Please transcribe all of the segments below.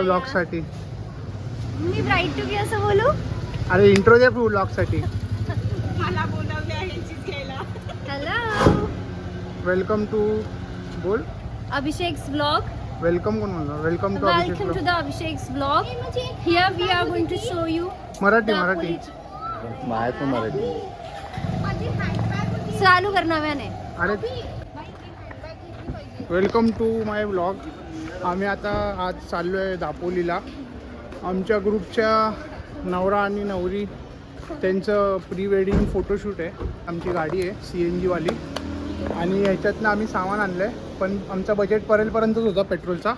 Blog साठी. मी bright to be असं बोलू? अरे इंट्रो दे ब्लॉग साठी. मला बोलावले आहे चीज घ्यायला. हॅलो, वेलकम टू बोल. अभिषेक्स ब्लॉग. वेलकम कोण म्हणणार? Welcome to Abhishek welcome to blog. The Abhishek's blog. Here we are going to show you Marathi Marathi माहिती मराठी चालू कर नव्याने. अरे वेलकम टू माय ब्लॉग. आम्ही आता आज चाललो आहे दापोलीला. आमच्या ग्रुपच्या नवरा आणि नवरी त्यांचं प्री वेडिंग फोटोशूट आहे. आमची गाडी आहे CNG वाली आणि ह्याच्यातनं आम्ही सामान आणलं आहे, पण आमचा बजेट पर्यंतच होता पेट्रोलचा.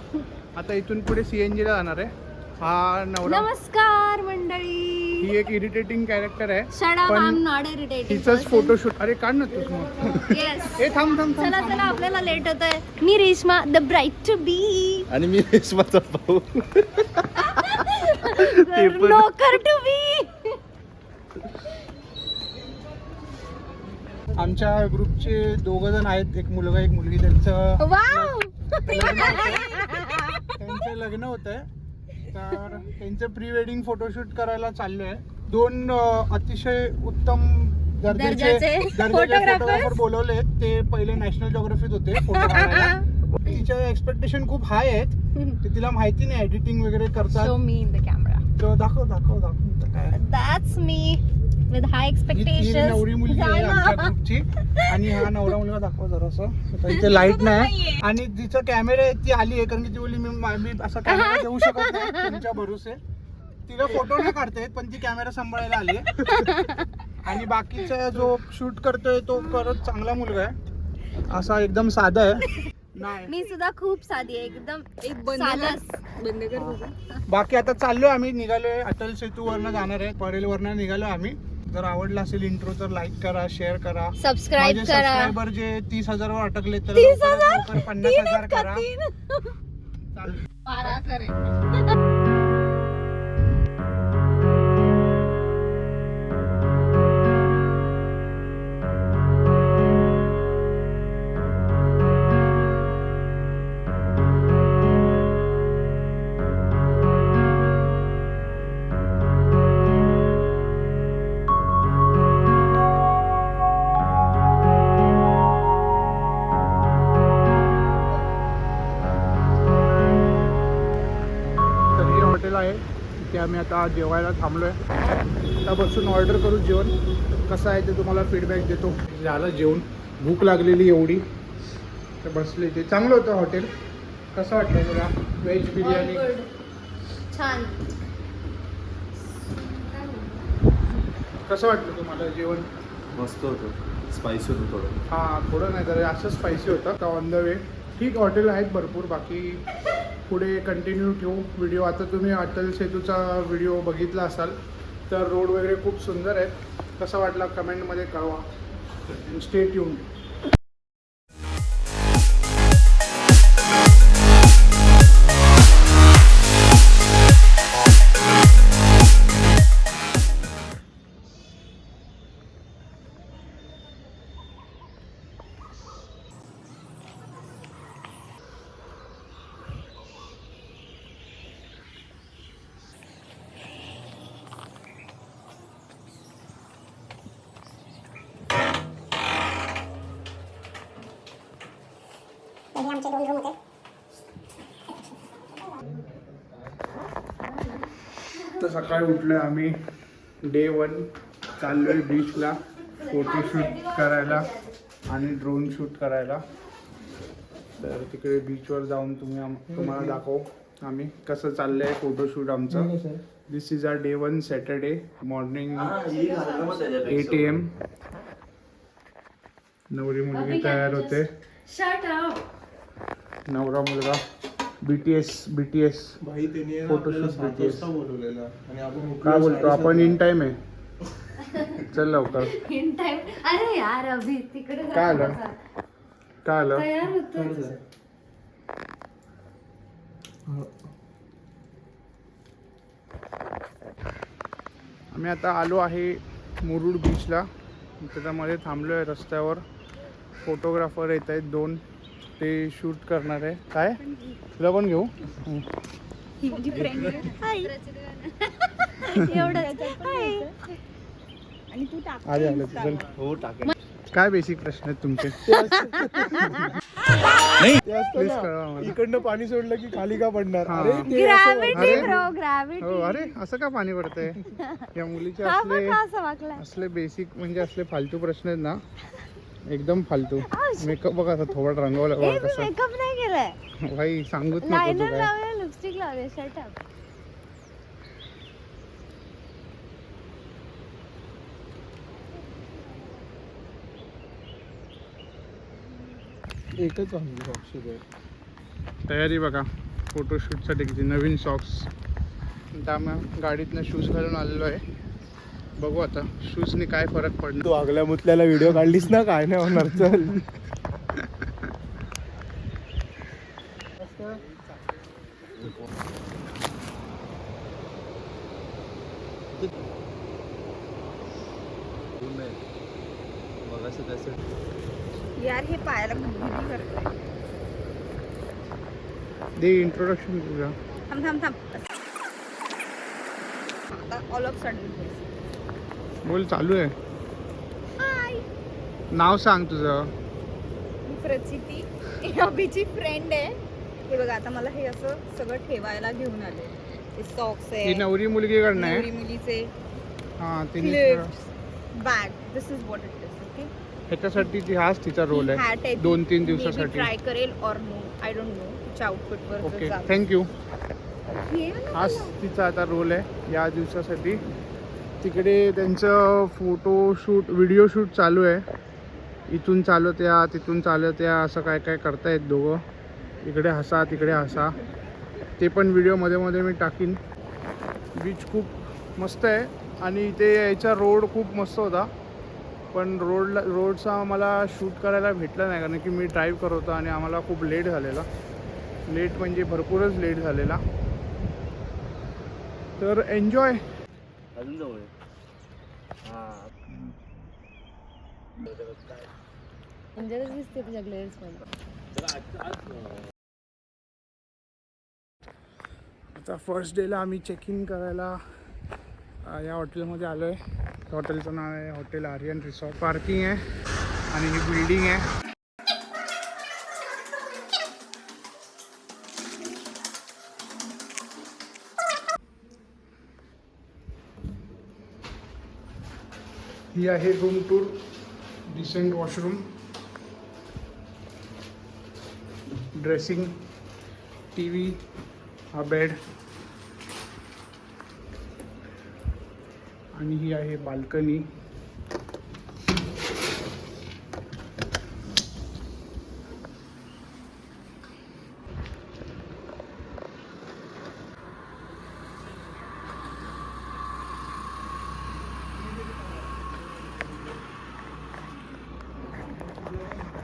आता इथून पुढे CNGला जाणार आहे. हा नवरा. नमस्कार मंडळी. ही एक इरिटेटिंग कॅरेक्टर आहे. Shut up, I'm पण not irritating तिचंच person. फोटोशूट. अरे काढ ना तूच मग. Yes. ए थांब थांब चला थांब चला, आपल्याला लेट होत आहे. मी Reshma the bright to be. आणि मी रेशमाचा भाऊ. नोकर टू बी. आमच्या ग्रुपचे 2 जण आहेत, एक मुलगा एक मुलगी. त्यांचं वाव. लग्न होत आहे, तर त्यांचं प्री वेडिंग फोटोशूट करायला चाललोय. 2 अतिशय उत्तम दर्जाचे फोटोग्राफर बोलवले. ते पहिले नॅशनल जॉग्राफीत होते फोटो काढायला. तिच्या एक्सपेक्टेशन खूप हाय आहेत. ते तिला माहिती नाही एडिटिंग वगैरे करतात. Show me in the camera. तर दाखव काय. That's me with high he expectations. नवरी मुलगी आहे आमच्या ग्रुपची आणि हा नवरा मुलगा. दाखव जरासं. इथे लाईट नाही आणि तिचं कॅमेरा ती आली आहे, कारण की ती बोलली मी असं कॅमेरा देऊ शकत नाही तुमच्या भरोसे. तिला फोटो नाही काढता पण ती कॅमेरा सांभाळायला आली आहे. आणि बाकीचा जो शूट करतोय तो करत चांगला मुलगा आहे, असा एकदम साधा आहे. नाही मी सुद्धा खूप साधी आहे, एकदम साधा. बाकी आता चाललोय आम्ही. निघालोय अटल सेतू वरनं जाणार आहे, परेल वरनं निघालोय आम्ही. जर आवडला असेल इंट्रो तर लाईक करा, शेअर करा, सबस्क्राईब करा. सबस्क्रायबर जे 30,000 वर अटकले तर 30,000? 50,000 करा. आहे तिथे आम्ही आता जेवायला थांबलोय. आता बसून ऑर्डर करू जेवण. कसं आहे ते तुम्हाला फीडबॅक देतो. झालं जेवण, भूक लागलेली एवढी तर बसले. ते चांगलं होतं हॉटेल. कसं वाटलं तुला व्हेज बिर्याणी? छान. कसं वाटलं तुम्हाला जेवण? मस्त होतं, स्पायसी होतं थोडं. हां थोडं नाही तर असं स्पायसी होतं. आता ऑन द वे ठीक हॉटेल आहेत भरपूर. बाकी पुढे कंटिन्यू ठेवू व्हिडिओ. आता तुम्ही अटल सेतूचा व्हिडिओ बघितला असाल तर रोड वगैरे खूप सुंदर आहेत. कसा वाटला कमेंटमध्ये कळवा. Stay tuned. तर सकाळी उठलोय आम्ही. डे 1 चाललोय बीचला फोटोशूट करायला आणि ड्रोन शूट करायला. तर तिकडे बीचवर जाऊन तुम्हाला दाखवू आम्ही कसं चाललंय फोटोशूट आमचं. This is our day 1 Saturday morning 8 AM. नवरी मुलगी तयार होते. Shut up. नवरा मुलगा BTS भाई त्यांनी फोटोशूट BTS बोलवलेला आणि आपण काय बोलतो आपण इन टाइम आहे. चल लवकर. In time. अरे यार अभि तिकडे जा. काय आलं? काय आलं? तयार होतो. आम्ही आता आलो आहे मुरुड बीचला. त्याच्यामध्ये थांबलो आहे रस्त्यावर. फोटोग्राफर येत आहेत 2, ते शूट करणार आहे. काय तुला पण घेऊ? ही माझी फ्रेंड आहे. हाय. एवढं हाय. आणि तू टाक आले आले चल. हो टाकेल. काय बेसिक प्रश्न आहेत तुमचे? ते असतं Please ना, कळवा आम्हाला. इकडनं पाणी सोडलं की खाली का पडणार? हा. अरे ते असं ग्रॅव्हिटी अरे. ब्रो हो ग्रॅव्हिटी. अरे असं का पाणी पडतंय? या मुलीचे हा बघ असले का असं वाकलाय. असले बेसिक म्हणजे असले फालतू प्रश्न आहेत ना, एकदम फालतू. मेकअप बघा असं थोडं रंगवलं ए बघा मी कसं. मेकअप नाही केलाय. भाई सांगूच नको तू लायनर काय. लावले लिपस्टिक लावले शट अप. एकच आहे ऑप्शन आहे. तयारी बघा फोटोशूटसाठी नवीन सॉक्स. त्यामुळे गाडीतनं शूज घालून आलेलो आहे. बघू आता शूजनी काय फरक पडणार. तू आगल्या मुतल्याला व्हिडिओ काढलीस ना, काय नाही होणार. चल यार हे पायाला गुदगुदी करतोय. दे इंट्रोडक्शन तुझा. थांब थांब थांब. आता ऑल ऑफ सडन बोल चालू आहे. हाय. नाव सांग तुझं. मी प्रचिती अभिची फ्रेंड आहे. हे बघा आता मला हे असं सगळं ठेवायला घेऊन आले. हे सॉक्स ही आहे, नवरी मुलगीकडनं आहे. नवरी मुलीचे हा तिने clips, bag. This is what it is. Okay. ह्याच्यासाठी ती हाच तिचा रोल आहे 2-3 दिवसासाठी. ट्राय करेल और नो आय डोंट नो. तिच्या आउटफिट वर ओके थँक्यू. हे ना हाच तिचा आता रोल आहे या दिवसासाठी. तिकडे त्यांचं फोटोशूट व्हिडिओ शूट चालू आहे. इथून चालत या तिथून चालत या असं काय काय करतायत दोघं. इकडे हसा तिकडे हसा. ते पण व्हिडिओ मध्ये मध्ये मी टाकीन. बीच खूप मस्त आहे आणि इथे यायचा रोड खूप मस्त होता. पण रोडचा मला शूट करायला भेटला नाही कारण की मी ड्राईव्ह करत होतो आणि आम्हाला खूप लेट झालेला. लेट म्हणजे भरपूरच लेट झालेला. तर एन्जॉय. अजून जवळ दिसते तुझ्या ग्लेअर्स मध्ये. आता फर्स्ट डेला आम्ही चेक इन करायला या हॉटेलमध्ये आलो आहे. हॉटेलचं नाव आहे हॉटेल आर्यन रिसॉर्ट. पार्किंग आहे आणि ही बिल्डिंग आहे. ही आहे room tour. Decent washroom, dressing, TV, हा बेड आणि ही आहे बाल्कनी.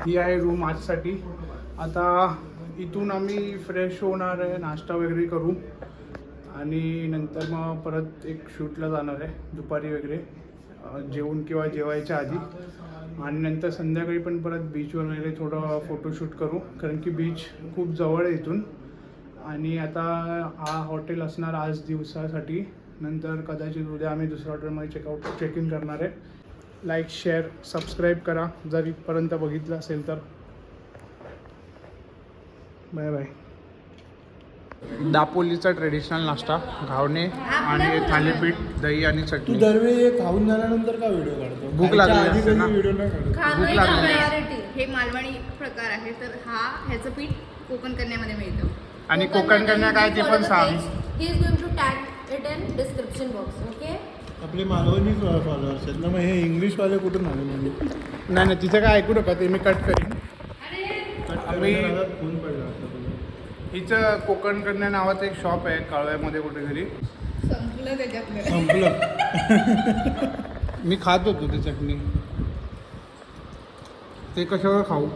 ही आहे रूम आजसाठी. आता इथून आम्ही फ्रेश होणार आहे, नाश्ता वगैरे करू आणि नंतर मग परत एक शूटला जाणार आहे दुपारी वगैरे जेवून किंवा जेवायच्या आधी. आणि नंतर संध्याकाळी पण परत बीचवर वगैरे थोडं फोटोशूट करू कारण की बीच खूप जवळ आहे इथून. आणि आता हा हॉटेल असणार आज दिवसासाठी. नंतर कदाचित उद्या आम्ही दुसऱ्या हॉटेलमध्ये चेक इन करणार आहे. लाईक शेअर सबस्क्राईब करा जर इथपर्यंत बघितलं असेल तर. Bye bye. दापोलीचा ट्रेडिशनल नाश्ता घावणे आणि थालीपीठ, दही आणि तू चटणी. दरवेळी खाऊन झाल्यानंतर का व्हिडिओ काढतो? भूक लागली खायच्या आधी असते ना. कधी व्हिडिओ नाही काढत. भूक लागली. हे मालवणी प्रकार आहे. तर ह्याचं पीठ कोकण कन्यामध्ये मिळतं. आणि कोकण कन्या काय ते पण सांग. He is going to tag it in description box, okay? आपले मालवणी फॉलोअर्स आहेत ना, मग हे इंग्लिशवाले कुठून आले म्हणजे? नाही नाही तिचं काय ऐकू नका ते मी कट करीन. आम्ही फोन पडला आता तुला. हिचं कोकण कन्या नावाचं एक शॉप आहे काळव्यामध्ये कुठेतरी. संपलं त्याच्यातलं. संपलं. मी खात होतो ती चटणी. ते कशावर खाऊ?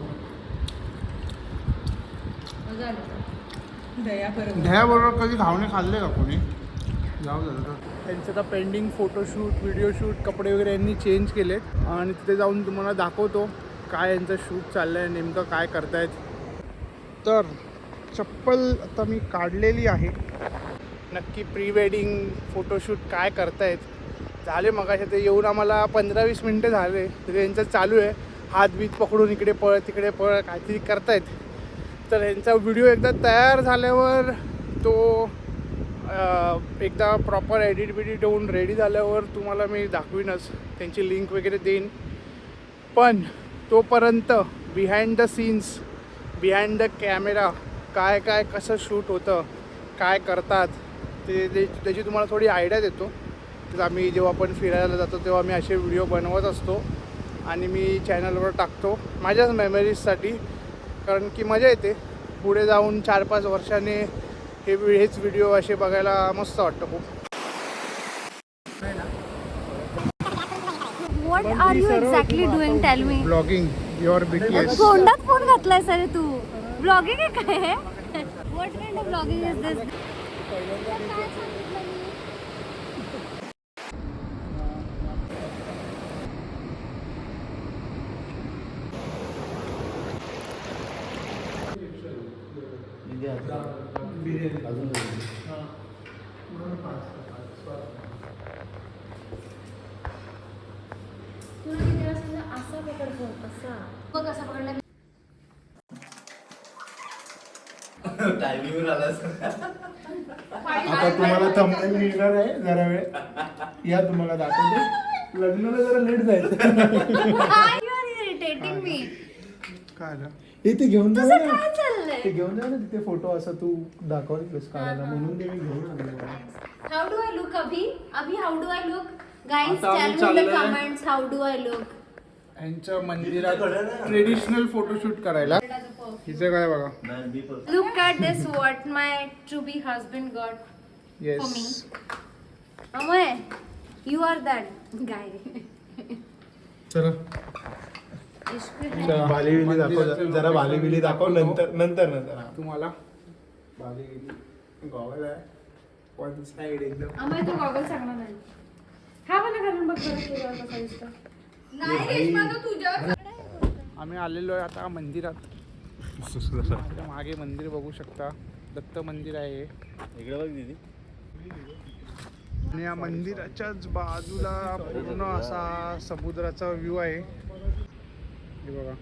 दह्याबरोबर कधी घावणे खाल्ले का कोणी? जाऊ झालं. त्यांचं आता पेंडिंग फोटोशूट, व्हिडिओ शूट, कपडे वगैरे यांनी चेंज केलेत आणि तिथे जाऊन तुम्हाला दाखवतो काय यांचं शूट चाललं आहे, नेमकं काय करतायत. तर चप्पल आता मी काढलेली आहे नक्की प्री वेडिंग फोटोशूट काय करतायत. झाले मगाशी ते येऊन आम्हाला 15-20 मिनटं झाले. तर त्यांचं चालू आहे हात बीत पकडून इकडे पळ तिकडे पळ काहीतरी करतायत. तर यांचा व्हिडिओ एकदा तयार झाल्यावर तो एकदा प्रॉपर एडिट बिडिट होऊन रेडी झाल्यावर तुम्हाला मी दाखवीनच, त्यांची लिंक वगैरे देईन. पण तोपर्यंत behind the scenes, behind the camera काय काय कसं शूट होतं, काय करतात त्याची तुम्हाला थोडी आयडिया देतो. तर आम्ही जेव्हा आपण फिरायला जातो तेव्हा मी असे व्हिडिओ बनवत असतो आणि मी चॅनलवर टाकतो माझ्याच मेमरीजसाठी, कारण की मजा येते. पुढे जाऊन 4-5 वर्षाने हेच व्हिडिओ असे बघायला मस्त वाटतं खूप. What are you exactly doing? Tell me. Blogging your BTS. तोंडात फोन घातलाय सर तू. ब्लॉगिंग आहे काय? What kind of vlogging is this? असा पकड फोन असा बघ असा पकडला. आता तुम्हाला थंबनेल मिळणार आहे जरा वेळ. या तुम्हाला दाखवतो. लग्नाला जरा लेट जायचं. Why you are irritating me? काय झालं? ते घेऊन जा तुझं ना. काय चाललंय? ते घेऊन जा ना तिथे फोटो असा तू दाखवलीस काढायला म्हणून ते मी घेऊन आलो. How do I look अभी? अभी how do I look? Guys, आता आम्ही tell me in the चाललोय. comments how do I look? यांच्या मंदिरात ट्रेडिशनल फोटोशूट करायला. हिचं काय बघा. Look at this, what my to be husband got for me. Yes. Amay, you are that guy. चला इश्क है. बाली बिली दाखव जरा. बाली बिली दाखव नंतर नंतर नंतर. तुम्हाला बाली बिली गॉगल आहे वन साइड एकदम. अमय तो गॉगल चांगला नाही. हा मला घालून बघ बरं केल्यावर कसा दिसतो. आम्ही आलेलो आहे आता मंदिरात. माझ्या मागे मंदिर बघू शकता, दत्त मंदिर आहे. इकडे बघ दीदी. आणि या मंदिराच्याच बाजूला पूर्ण असा समुद्राचा व्ह्यू आहे. हे बघा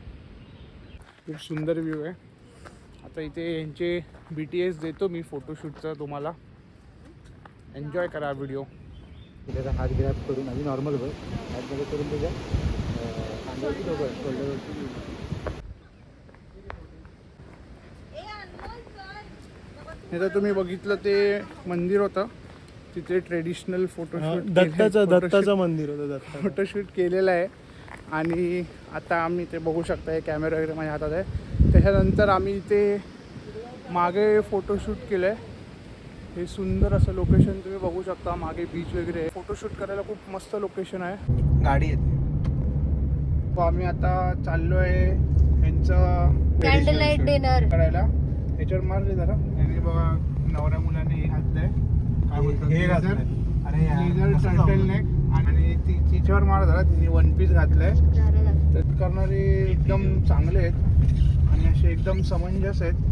खूप सुंदर व्ह्यू आहे. आता इथे यांचे BTS देतो मी फोटोशूटचा. तुम्हाला एन्जॉय करा व्हिडिओ. त्याचा हात ग्रॅप करून आधी नॉर्मल बघ हातमध्ये करून त्याच्या खांद्यावरती डोकं शोल्डरवरती. हे तर तुम्ही बघितलं ते मंदिर होतं, तिथे ट्रेडिशनल दत्ताचं मंदिर होतं. दत्ता फोटोशूट केलेलं आहे. आणि आता आम्ही ते बघू शकता, हे कॅमेरा वगैरे माझ्या हातात आहे. त्याच्यानंतर आम्ही इथे मागे फोटोशूट केलं आहे. हे सुंदर असं लोकेशन तुम्ही बघू शकता. मागे बीच वगैरे आहे. फोटोशूट करायला खूप मस्त लोकेशन आहे. गाडी येते. तो आम्ही आता चाललो आहे यांचं कॅन्डल लाईट डिनर करायला. ह्याच्यावर मारले जरा. यांनी बघा नवऱ्या मुलाने घातलंय काय बोलतात हे घातलंय. अरे टर्टल नेक. आणि तिच्यावर मार जरा. तिने वन पीस घातलंय. तर करणारे एकदम चांगले आहेत आणि असे एकदम समंजस आहेत.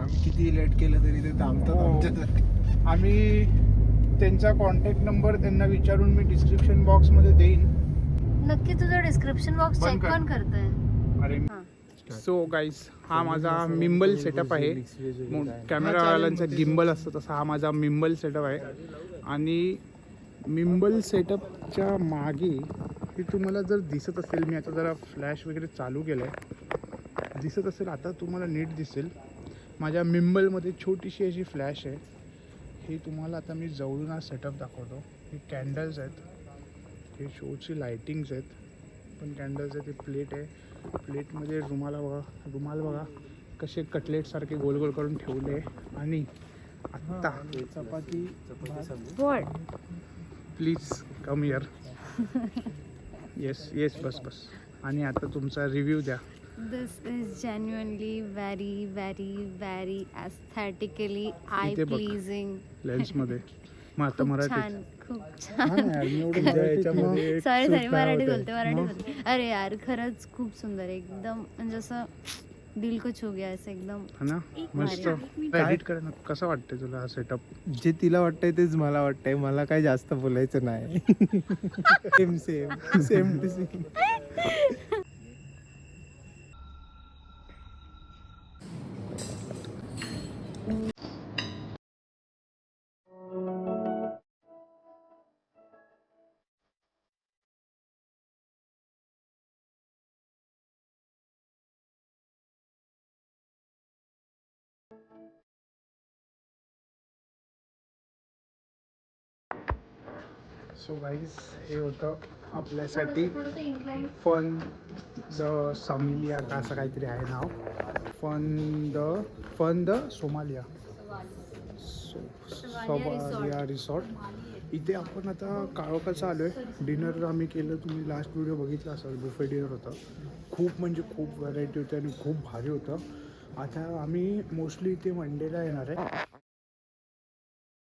आम्ही किती लेट केलं तरी ते थांबतात आमच्यासाठी. आम्ही त्यांचा कॉन्टॅक्ट नंबर त्यांना विचारून मी डिस्क्रिप्शन बॉक्समध्ये देईन. नक्की तुझं डिस्क्रिप्शन बॉक्स बंद चेक कर. पण करतोय. अरे सो गाईज, हा माझा मिम्बल सेटअप आहे. कॅमेरावाल्यांचा गिम्बल असतो तसा हा माझा मिम्बल सेटअप आहे. आणि मिम्बल सेटअपच्या मागे हे तुम्हाला जर दिसत असेल, मी आता जरा फ्लॅश वगैरे चालू केलं आहे, दिसत असेल आता तुम्हाला नीट दिसेल. माझ्या मिम्बलमध्ये छोटीशी अशी फ्लॅश आहे. हे तुम्हाला आता मी जवळून हा सेटअप दाखवतो. हे कॅन्डल्स आहेत, हे शोची लायटिंग्स आहेत, पण कॅन्डल्स आहेत. हे प्लेट आहे. प्लेटमध्ये रुमाल बघा कसे कटलेटसारखे गोल गोल करून ठेवले. आणि आत्ता चपाती प्लीज कम हिअर. येस बस. आणि आता तुमचा रिव्ह्यू द्या. This is genuinely very, very, very aesthetically इथे बघ. eye-pleasing. लेन्समध्ये. मग आता खूप मराठीत. छान, खूप हा छान. ना यार, मी एवढं मराठीत सॉरी मराठीत बोलते. अरे यार खरंच खूप सुंदर एकदम. म्हणजे असं दिल को छू गया ऐसे एकदम. है ना एक मस्त भारी. एडिट कर ना कसं वाटतंय तुला हा सेटअप जे तिला वाटतंय तेच मला वाटतंय. मला काही जास्त बोलायचं नाही. Same same same to same. So guys हे होतं आपल्यासाठी फन द समिलिया का असं काहीतरी आहे नाव fun the Somalia Somalia resort. इथे आपण आता काळोखाचं आलो आहे. डिनर आम्ही केलं, तुम्ही लास्ट व्हिडिओ बघितला असाल, बुफे डिनर होतं. खूप म्हणजे खूप व्हरायटी होती आणि खूप भारी होतं. आता आम्ही मोस्टली इथे मंडेला येणार आहे.